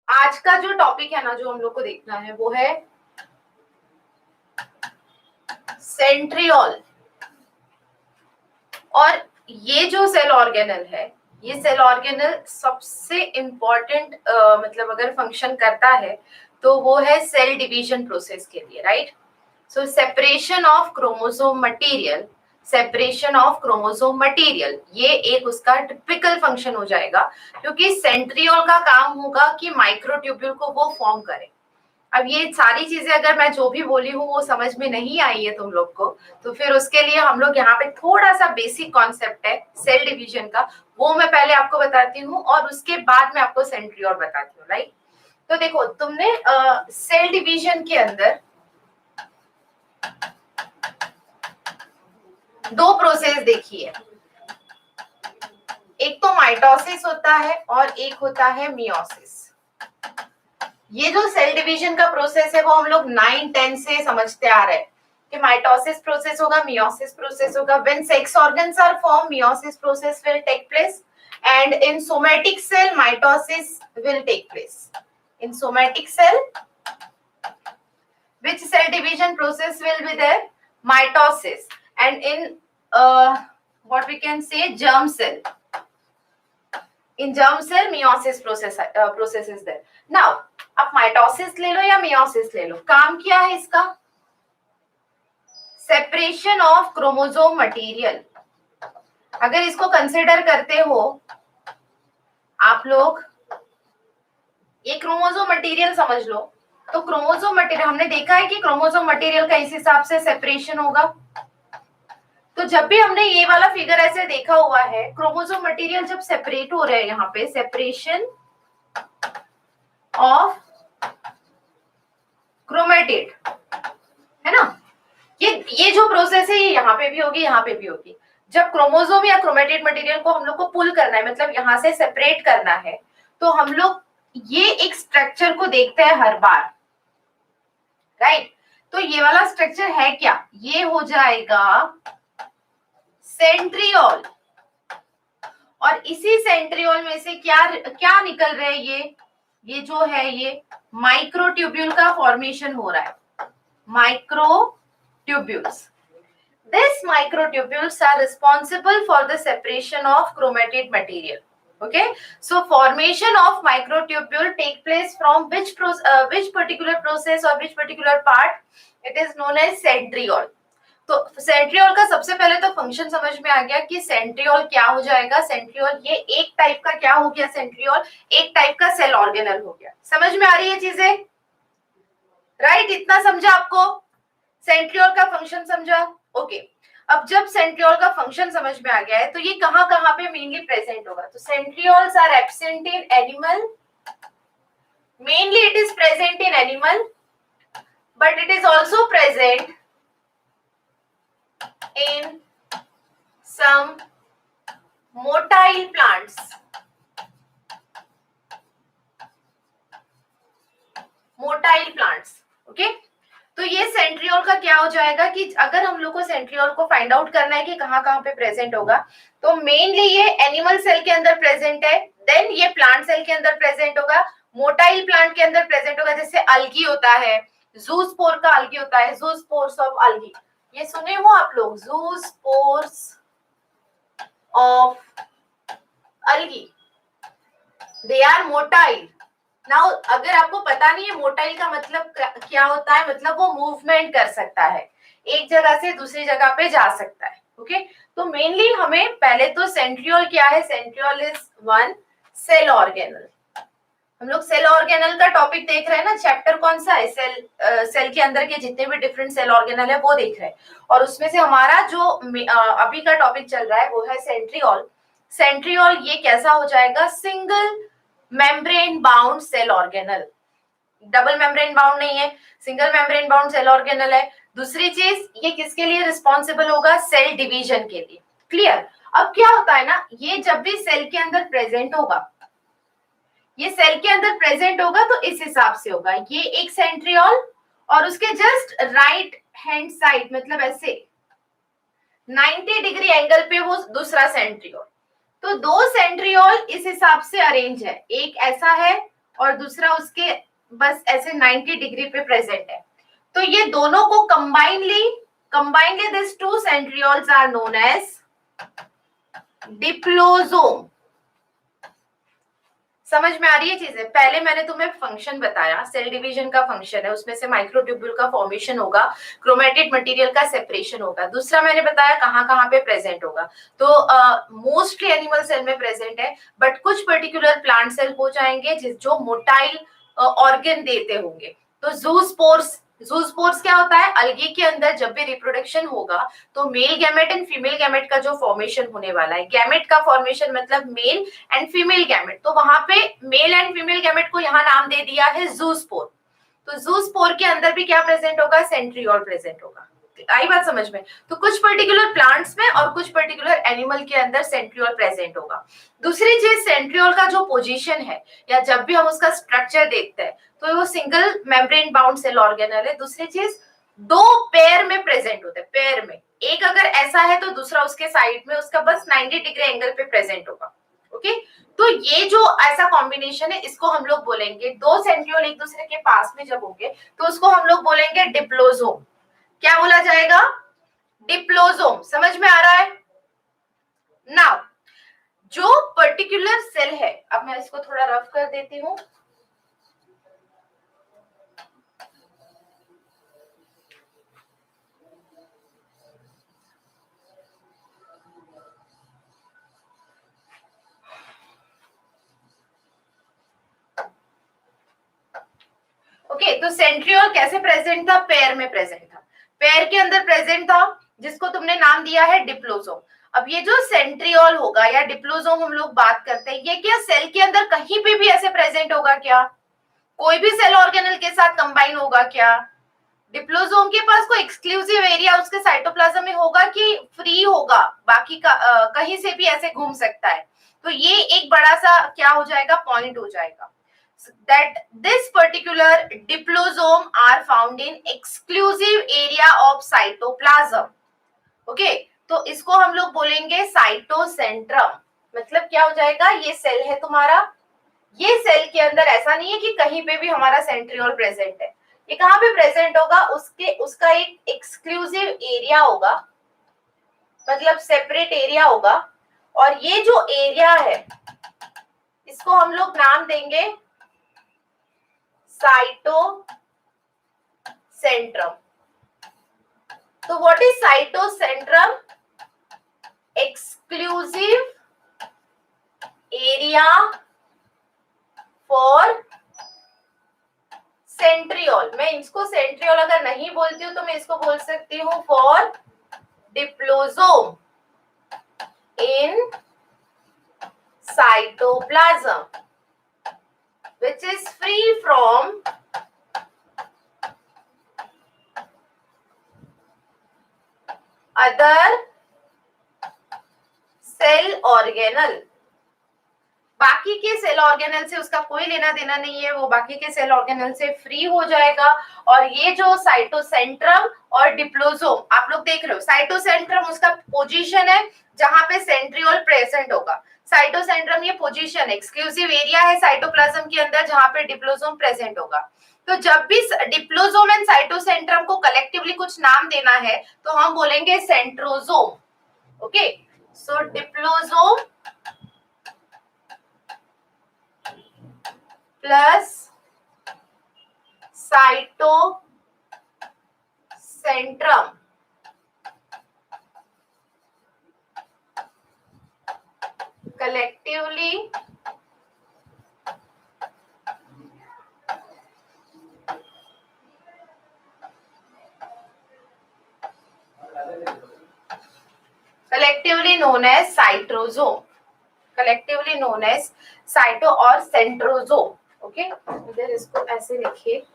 आज का जो टॉपिक है ना, जो हम लोग को देखना है वो है सेंट्रियोल। और ये जो सेल ऑर्गेनल है, ये सेल ऑर्गेनल सबसे इम्पोर्टेंट मतलब अगर फंक्शन करता है तो वो है सेल डिवीजन प्रोसेस के लिए, right. So separation of chromosome material, separation of chromosome material, ये एक उसका टिपिकल फंक्शन हो जाएगा, क्योंकि सेंट्रियोल का काम होगा कि माइक्रोट्यूब्यूल को वो फॉर्म करे। अब ये सारी चीजें अगर मैं जो भी बोली हूँ वो समझ में नहीं आई है तुम लोग को, तो फिर उसके लिए हम लोग यहाँ पे थोड़ा सा बेसिक कॉन्सेप्ट है सेल डिवीजन का, वो मैं पहले आपको बताती हूँ और उसके बाद मैं आपको सेंट्रियोल बताती हूँ, राइट। तो देखो, तुमने सेल डिवीजन के अंदर दो प्रोसेस देखी है, एक तो माइटोसिस होता है और एक होता है मियोसिस। ये जो सेल डिवीजन का प्रोसेस है वो हम लोग 9-10 से समझते आ रहे हैं कि माइटोसिस प्रोसेस होगा, मियोसिस प्रोसेस होगा। When sex organs are form, meiosis process will take place, and in somatic cell mitosis will take place. In somatic cell which cell division process will be there? Mitosis. And in what we can say, germ cell, in germ cell meiosis process is there. Now आप mitosis ले लो या meiosis ले लो, काम क्या है इसका? Separation of chromosome material. अगर इसको कंसिडर करते हो आप लोग, ये क्रोमोसोम मटेरियल समझ लो, तो क्रोमोसोम मटेरियल हमने देखा है कि क्रोमोसोम मटेरियल का इस हिसाब से सेपरेशन होगा। तो जब भी हमने ये वाला फिगर ऐसे देखा हुआ है, क्रोमोसोम मटेरियल जब सेपरेट हो रहे हैं, यहाँ पे सेपरेशन ऑफ क्रोमेटिड है ना, ये जो प्रोसेस है ये यहाँ पे भी होगी, यहाँ पे भी होगी। जब क्रोमोसोम या क्रोमेटिड मटेरियल को हम लोग को पुल करना है, मतलब यहाँ से सेपरेट करना है, तो हम लोग ये एक स्ट्रक्चर को देखते हैं हर बार, राइट। तो ये वाला स्ट्रक्चर है क्या? ये हो जाएगा सेंट्रियोल। और इसी सेंट्रियोल में से क्या क्या निकल रहा है? ये जो है ये माइक्रोट्यूब्यूल का फॉर्मेशन हो रहा है, microtubules. These microtubules are responsible for the separation of chromatid material. Okay, so formation of microtubule take place from which particular process or which particular part? It is known as centriole. तो centriole का सबसे पहले तो function समझ में आ गया कि centriole क्या हो जाएगा। सेंट्रियोल ये एक टाइप का क्या हो गया? सेंट्रियोल एक टाइप का सेल ऑर्गेनल हो गया। समझ में आ रही है चीजें, राइट? इतना समझा आपको? सेंट्रियोल का फंक्शन समझा? ओके। अब जब सेंट्रियोल का फंक्शन समझ में आ गया है, तो ये कहाँ कहाँ पे मेनली प्रेजेंट होगा? तो centrioles are absent in animal, mainly it is present in animal, but it is also present in some motile plants. Motile plants, okay? तो ये सेंट्रियोल का क्या हो जाएगा कि अगर हम लोग को सेंट्रियोल को फाइंड आउट करना है कि कहाँ कहाँ पे प्रेजेंट होगा, तो मेनली ये एनिमल सेल के अंदर प्रेजेंट है, देन ये प्लांट सेल के अंदर प्रेजेंट होगा, मोटाइल प्लांट के अंदर प्रेजेंट होगा, जैसे अलगी होता है, जूस्पोर का अलगी होता है, जूस्पोर्स ऑफ अलगी, ये सुने हो आप लोग? Zoospores of algae, they are motile. Now अगर आपको पता नहीं है मोटाइल का मतलब क्या होता है, मतलब वो मूवमेंट कर सकता है, एक जगह से दूसरी जगह पे जा सकता है, ओके। तो मेनली हमें पहले तो सेंट्रियोल क्या है? Centriole is one cell organelle. हम लोग सेल ऑर्गेनल का टॉपिक देख रहे हैं ना, चैप्टर कौन सा है? सेल के अंदर के जितने भी डिफरेंट सेल ऑर्गेनल है वो देख रहे हैं, और उसमें से हमारा जो अभी का टॉपिक चल रहा है वो है सेंट्रियोल। सेंट्रियोल ये कैसा हो जाएगा? Single membrane bound cell organelle, double membrane bound नहीं है, single membrane bound cell organelle है। दूसरी चीज, ये किसके लिए रिस्पॉन्सिबल होगा? सेल डिवीजन के लिए। क्लियर? अब क्या होता है ना, ये जब भी सेल के अंदर प्रेजेंट होगा, ये सेल के अंदर प्रेजेंट होगा तो इस हिसाब से होगा, ये एक सेंट्रियोल और उसके जस्ट राइट हैंड साइड, मतलब ऐसे 90 डिग्री एंगल पे वो दूसरा सेंट्रियोल। तो दो सेंट्रियोल इस हिसाब से अरेंज है, एक ऐसा है और दूसरा उसके बस ऐसे 90 डिग्री पे प्रेजेंट है। तो ये दोनों को combinely this two centrioles are known as diplosome. समझ में आ रही है चीजें? पहले मैंने तुम्हें फंक्शन बताया, सेल डिवीजन का फंक्शन है, उसमें से माइक्रोट्यूब्यूल का फॉर्मेशन होगा, क्रोमेटिड मटेरियल का सेपरेशन होगा। दूसरा मैंने बताया कहाँ कहाँ पे प्रेजेंट होगा, तो मोस्टली एनिमल सेल में प्रेजेंट है, बट कुछ पर्टिकुलर प्लांट सेल हो जाएंगे जो मोटाइल ऑर्गन देते होंगे। तो ज़ूस्पोर्स क्या होता है? अलगी के अंदर जब भी रिप्रोडक्शन होगा तो male gamete and female gamete का जो फॉर्मेशन होने वाला है, गैमेट का फॉर्मेशन मतलब मेल एंड फीमेल गैमेट, तो वहां पे मेल एंड फीमेल गैमेट को यहाँ नाम दे दिया है ज़ूस्पोर। तो ज़ूस्पोर के अंदर भी क्या प्रेजेंट होगा? सेंट्रियोल प्रेजेंट होगा। आई बात समझ में? तो कुछ पर्टिकुलर प्लांट्स में और कुछ पर्टिकुलर एनिमल के अंदर सेंट्रियोल प्रेजेंट होगा। दूसरी चीज, सेंट्रियोल का जो पोजीशन है या जब भी हम उसका स्ट्रक्चर देखते हैं तो वो single membrane bound cell organelle है। दूसरी चीज, दो पेयर में प्रेजेंट होते हैं, पेयर में, एक अगर ऐसा है तो दूसरा उसके साइड में उसका बस 90 डिग्री एंगल पे प्रेजेंट होगा। ओके, तो ये जो ऐसा कॉम्बिनेशन है इसको हम लोग बोलेंगे, दो सेंट्रियोल एक दूसरे के पास में जब होंगे तो उसको हम लोग बोलेंगे डिप्लोसोम। क्या बोला जाएगा? डिप्लोसोम। समझ में आ रहा है? नाउ जो पर्टिकुलर सेल है, अब मैं इसको थोड़ा रफ कर देती हूँ। ओके, तो सेंट्रियोल कैसे प्रेजेंट था? पेयर में प्रेजेंट था, पेयर के अंदर प्रेजेंट था, जिसको तुमने नाम दिया है डिप्लोसोम। अब ये जो सेंट्रियोल होगा या डिप्लोसोम हम लोग बात करते हैं, ये क्या सेल के अंदर कहीं पे भी ऐसे प्रेजेंट होगा क्या? कोई भी सेल ऑर्गेनल के साथ कंबाइन होगा क्या? डिप्लोसोम के पास कोई एक्सक्लूसिव एरिया उसके साइटोप्लाज्म में होगा कि फ्री होगा, बाकी का कहीं से भी ऐसे घूम सकता है? तो ये एक बड़ा सा क्या हो जाएगा? पॉइंट हो जाएगा, that this particular diplosome are found in exclusive area of cytoplasm. Okay, तो इसको हम लोग बोलेंगे साइटोसेंट्रम। मतलब क्या हो जाएगा? ये सेल है तुम्हारा, ये सेल के अंदर ऐसा नहीं है कि कहीं पे भी हमारा सेंट्रियोल प्रेजेंट है, ये कहाँ पे प्रेजेंट होगा? उसका एक एक्सक्लूसिव एरिया होगा, मतलब सेपरेट एरिया होगा, और ये जो एरिया है इसको हम लोग नाम देंगे साइटोसेंट्रम। तो what is cytocentrum? Exclusive area for centriole. मैं इसको सेंट्रियोल अगर नहीं बोलती हूँ तो मैं इसको बोल सकती हूँ for diplosome in cytoplasm which is free from other cell organel। बाकी के सेल ऑर्गेनल से उसका कोई लेना देना नहीं है, वो बाकी के सेल ऑर्गेनल से फ्री हो जाएगा। और ये जो साइटोसेंट्रम और डिप्लोसोम आप लोग देख रहे हो, साइटोसेंट्रम उसका पोजीशन है जहां पे सेंट्रियोल प्रेजेंट होगा। साइटोसेंट्रम ये पोजीशन, एक्सक्लूसिव एरिया है साइटोप्लाज्म के अंदर जहां पे डिप्लोसोम प्रेजेंट होगा। तो जब भी डिप्लोसोम एंड साइटोसेंट्रम को कलेक्टिवली कुछ नाम देना है तो हम बोलेंगे सेंट्रोसोम। ओके, सो डिप्लोसोम plus साइटोसेंट्रम collectively known as cytosome, collectively known as cyto और centrosome। ओके, इधर इसको ऐसे लिखिए।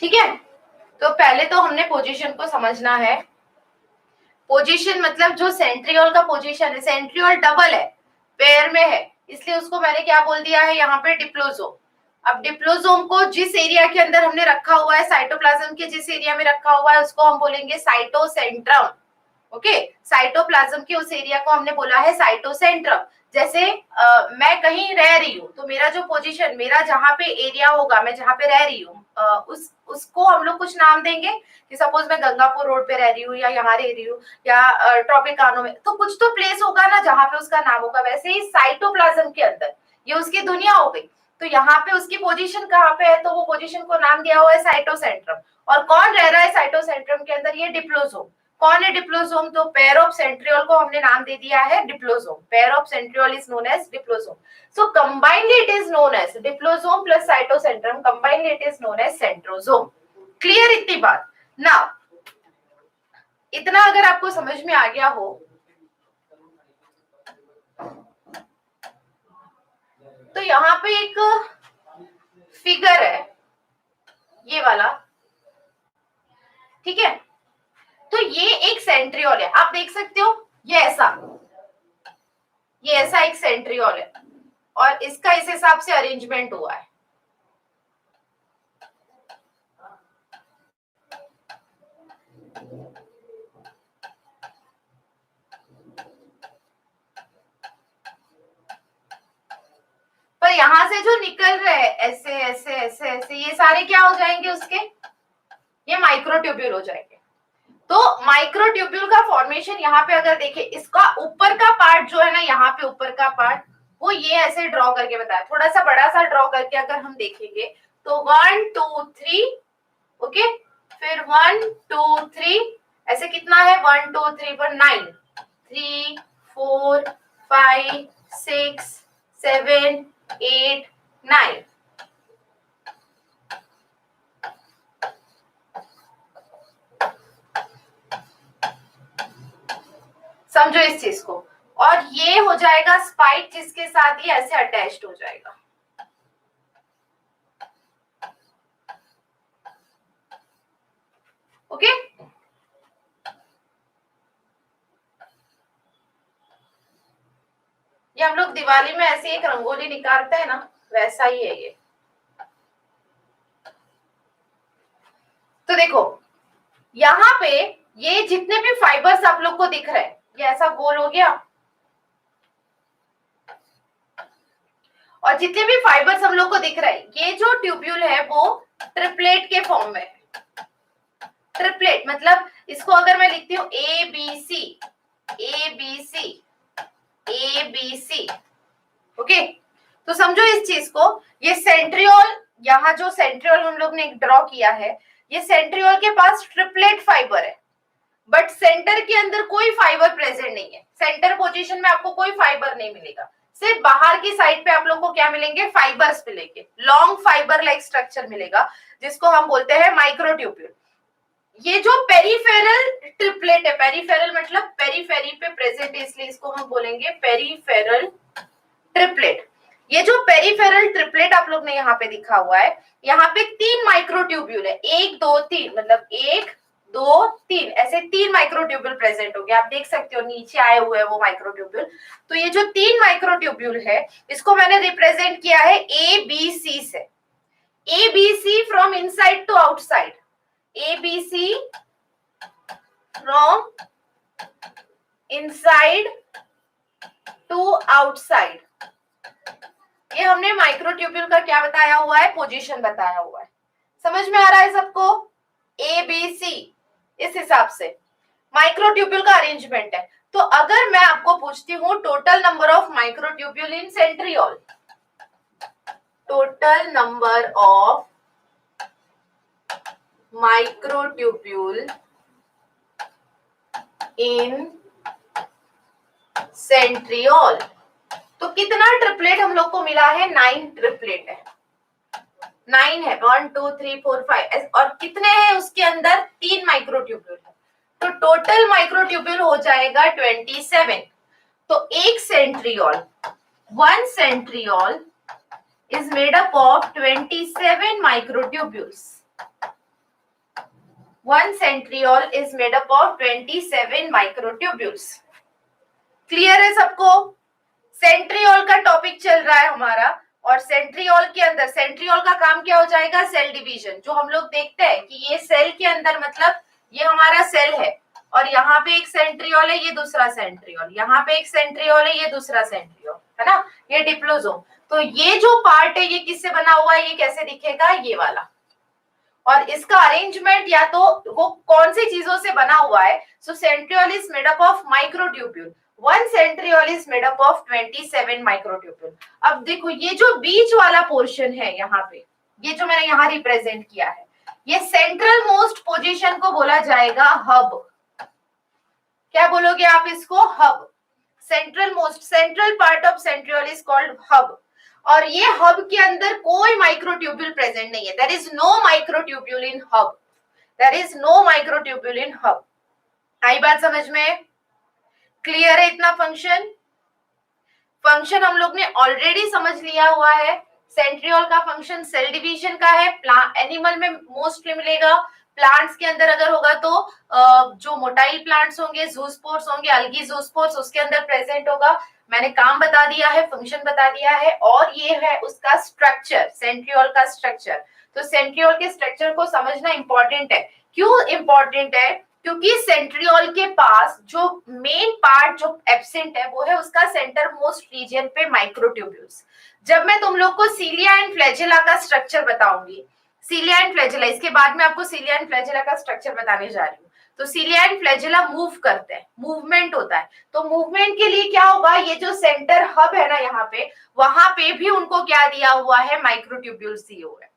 ठीक है, तो पहले तो हमने पोजीशन को समझना है। पोजीशन मतलब जो सेंट्रियोल का पोजीशन है, सेंट्रियोल डबल है, पेयर में है, इसलिए उसको मैंने क्या बोल दिया है यहाँ पे? डिप्लोसोम। अब डिप्लोसोम को जिस एरिया के अंदर हमने रखा हुआ है, साइटोप्लाज्म के जिस एरिया में रखा हुआ है, उसको हम बोलेंगे साइटोसेंट्रम। ओके, साइटोप्लाज्म के उस एरिया को हमने बोला है साइटोसेंट्रम। जैसे मैं कहीं रह रही हूँ, तो मेरा जो पोजीशन, मेरा जहाँ पे एरिया होगा, मैं जहाँ पे रह रही हूँ, उसको हम लोग कुछ नाम देंगे कि सपोज मैं गंगापुर रोड पे रह रही हूँ, या यहाँ रह रही हूँ, या ट्रॉपिकानो में, तो कुछ तो प्लेस होगा ना जहाँ पे उसका नाम होगा। वैसे ही साइटोप्लाज्म के अंदर ये उसकी दुनिया हो गई, तो यहाँ पे उसकी पोजीशन कहाँ पे है, तो वो पोजीशन को नाम दिया हुआ है साइटोसेंट्रम। और कौन रह रहा है साइटोसेंट्रम के अंदर, ये डिप्लोसोम। कौन है डिप्लोसोम, तो पेयर ऑफ सेंट्रियोल को हमने नाम दे दिया है diplosome. Pair of centriole is known as diplosome. So combinely it is known as diplosome plus cytocentrum, combinely it is known as centrosome. Clear इतनी बात ना? इतना अगर आपको समझ में आ गया हो, तो यहाँ पे एक फिगर है, ये वाला, ठीक है? तो ये एक सेंट्रियोल है, आप देख सकते हो, ये ऐसा एक सेंट्रियोल है, और इसका इस हिसाब से अरेंजमेंट हुआ है। पर यहां से जो निकल रहे हैं ऐसे ऐसे ऐसे ऐसे, ये सारे क्या हो जाएंगे उसके, ये माइक्रोट्यूब्यूल हो जाएंगे। तो माइक्रोट्यूब्यूल का फॉर्मेशन यहाँ पे अगर देखें, इसका ऊपर का पार्ट जो है ना, यहाँ पे ऊपर का पार्ट, वो ये ऐसे ड्रॉ करके बताया, थोड़ा सा बड़ा सा ड्रॉ करके अगर हम देखेंगे तो 1 2 3, ओके, फिर 1 2 3, ऐसे कितना है, 1 2 3 पर 9, 3 4 5 6 7 8 9। समझो इस चीज को। और ये हो जाएगा स्पाइक, जिसके साथ ये ऐसे अटैच्ड हो जाएगा। ओके, ये हम लोग दिवाली में ऐसे एक रंगोली निकालते हैं ना, वैसा ही है ये। तो देखो यहाँ पे ये जितने भी फाइबर्स आप लोग को दिख रहे हैं, ये ऐसा गोल हो गया, और जितने भी फाइबर्स हम लोग को दिख रहे हैं, ये जो ट्यूब्यूल है वो ट्रिपलेट के फॉर्म में है। ट्रिपलेट मतलब इसको अगर मैं लिखती हूँ A B C, A B C, A B C, okay, तो समझो इस चीज को, ये सेंट्रियोल, यहाँ जो सेंट्रियोल हम लोग ने ड्रॉ किया है, ये सेंट्रियोल के पास ट्रिपलेट फाइबर है, बट सेंटर के अंदर कोई फाइबर प्रेजेंट नहीं है। सेंटर पोजीशन में आपको कोई फाइबर नहीं मिलेगा, सिर्फ बाहर की साइड पे आप लोग को क्या मिलेंगे, फाइबर्स मिलेंगे, लॉन्ग फाइबर लाइक स्ट्रक्चर मिलेगा, जिसको हम बोलते हैं माइक्रोट्यूब्यूल। ये जो पेरिफेरल ट्रिपलेट है, पेरिफेरल मतलब पेरीफेरी पे प्रेजेंट है, इसलिए इसको हम बोलेंगे पेरिफेरल ट्रिपलेट। ये जो पेरिफेरल ट्रिपलेट आप लोग ने यहाँ पे दिखा हुआ है, यहाँ पे 3 माइक्रोट्यूब्यूल है, 1 2 3, मतलब 1 2 3, ऐसे 3 माइक्रोट्यूब्यूल प्रेजेंट हो गए। आप देख सकते हो नीचे आए हुए हैं वो माइक्रोट्यूब्यूल। तो ये जो 3 माइक्रोट्यूब्यूल है, इसको मैंने रिप्रेजेंट किया है ए बी सी से। A B C from inside to outside, A B C from inside to outside. ये हमने माइक्रोट्यूब्यूल का क्या बताया हुआ है, पोजीशन बताया हुआ है। समझ में आ रहा है सबको? ए बी सी, इस हिसाब से माइक्रोट्यूब्यूल का अरेंजमेंट है। तो अगर मैं आपको पूछती हूँ total number of microtubule in centriole, total number of microtubule in centriole, तो कितना ट्रिपलेट हम लोग को मिला है, 9 ट्रिपलेट है, 9 है, 1 2 3 4 5, और कितने हैं उसके अंदर, 3 माइक्रोट्यूब्यूल है, तो टोटल माइक्रोट्यूब्यूल हो जाएगा 27। तो एक centriole, 1 centriole is made up of 27 microtubules. 1 centriole is made up of 27 microtubules. Clear है सबको? सेंट्रियोल का टॉपिक चल रहा है हमारा, और सेंट्रियोल के अंदर, सेंट्रियोल का काम क्या हो जाएगा, सेल डिवीजन। जो हम लोग देखते हैं कि ये सेल के अंदर मतलब ये हमारा सेल है और यहाँ पे एक सेंट्रियोल है, ये दूसरा सेंट्रियोल, यहाँ पे एक सेंट्रियोल है, ये दूसरा सेंट्रियोल है ना, ये डिप्लोसोम। तो ये जो पार्ट है ये किससे बना हुआ है, ये कैसे दिखेगा, ये वाला। और इसका अरेंजमेंट या तो वो कौन सी चीजों से बना हुआ है, so centriole is made up of microtubule. One centriole is made up of 27 microtubule. अब देखो ये जो बीच वाला पोर्शन है यहाँ पे, ये जो मैंने यहाँ रिप्रेजेंट किया है, ये सेंट्रल मोस्ट पोजीशन को बोला जाएगा हब। क्या बोलोगे आप इसको, hub. Central most, central part of centriole is called hub. और ये हब के अंदर कोई माइक्रोट्यूब्यूल प्रेजेंट नहीं है, there is no microtubule in hub, there is no microtubule in hub. आई बात समझ में, क्लियर है इतना फंक्शन। फंक्शन हम लोग ने ऑलरेडी समझ लिया हुआ है। सेंट्रियोल का फंक्शन सेल डिवीजन का है, एनिमल में मोस्टली मिलेगा, प्लांट्स के अंदर अगर होगा तो जो मोटाइल प्लांट्स होंगे, जूस्पोर्स होंगे, अल्गी जूस्पोर्स, उसके अंदर प्रेजेंट होगा। मैंने काम बता दिया है, फंक्शन बता दिया है, और ये है उसका स्ट्रक्चर, सेंट्रियोल का स्ट्रक्चर। तो सेंट्रियोल के स्ट्रक्चर को समझना इंपॉर्टेंट है। क्यों इंपॉर्टेंट है, क्योंकि सेंट्रियोल के पास जो मेन पार्ट जो एब्सेंट है वो है उसका सेंटर मोस्ट रीजन पे माइक्रोट्यूब्यूल्स। जब मैं तुम लोग को सीलिया एंड फ्लैजेला का स्ट्रक्चर बताऊंगी, सीलिया एंड फ्लैजेला, इसके बाद में आपको सीलिया एंड फ्लैजेला का स्ट्रक्चर बताने जा रही हूँ। तो सीलिया एंड फ्लैजेला मूव करते हैं, मूवमेंट होता है। तो मूवमेंट के लिए क्या होगा, ये जो सेंटर हब है ना यहाँ पे, वहां पे भी उनको क्या दिया हुआ है, माइक्रोट्यूब्यूल्स दिए हुए हैं।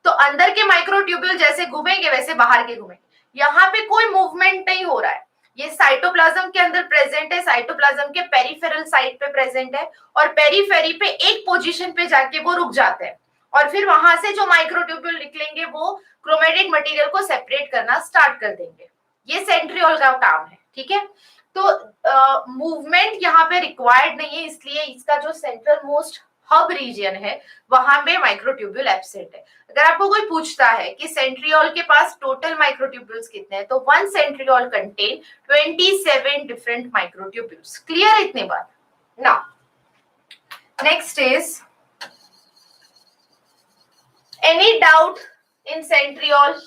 तो अंदर के माइक्रोट्यूब्यूल जैसे घूमेंगे वैसे बाहर के घूमेंगे। यहाँ पे कोई मूवमेंट नहीं हो रहा है, ये साइटोप्लाज्म के अंदर प्रेजेंट है, साइटोप्लाज्म के पेरिफेरल साइड पे प्रेजेंट है, और पेरीफेरी पे एक पोजीशन पे जाके वो रुक जाते हैं, और फिर वहां से जो माइक्रोट्यूब्यूल निकलेंगे वो क्रोमेटिक मटेरियल को सेपरेट करना स्टार्ट कर देंगे। ये सेंट्रियोल का काम है, ठीक है। तो मूवमेंट यहाँ पे रिक्वायर्ड नहीं है, इसलिए इसका जो सेंट्रल मोस्ट हब रीजन है वहां पे माइक्रोट्यूब्यूल एब्सेंट है। अगर आपको कोई पूछता है कि सेंट्रियोल के पास टोटल माइक्रोट्यूब्यूल्स कितने हैं, तो one centriole contain 27 different microtubules. Clear है इतनी बात ना। Next is any doubt in centriole.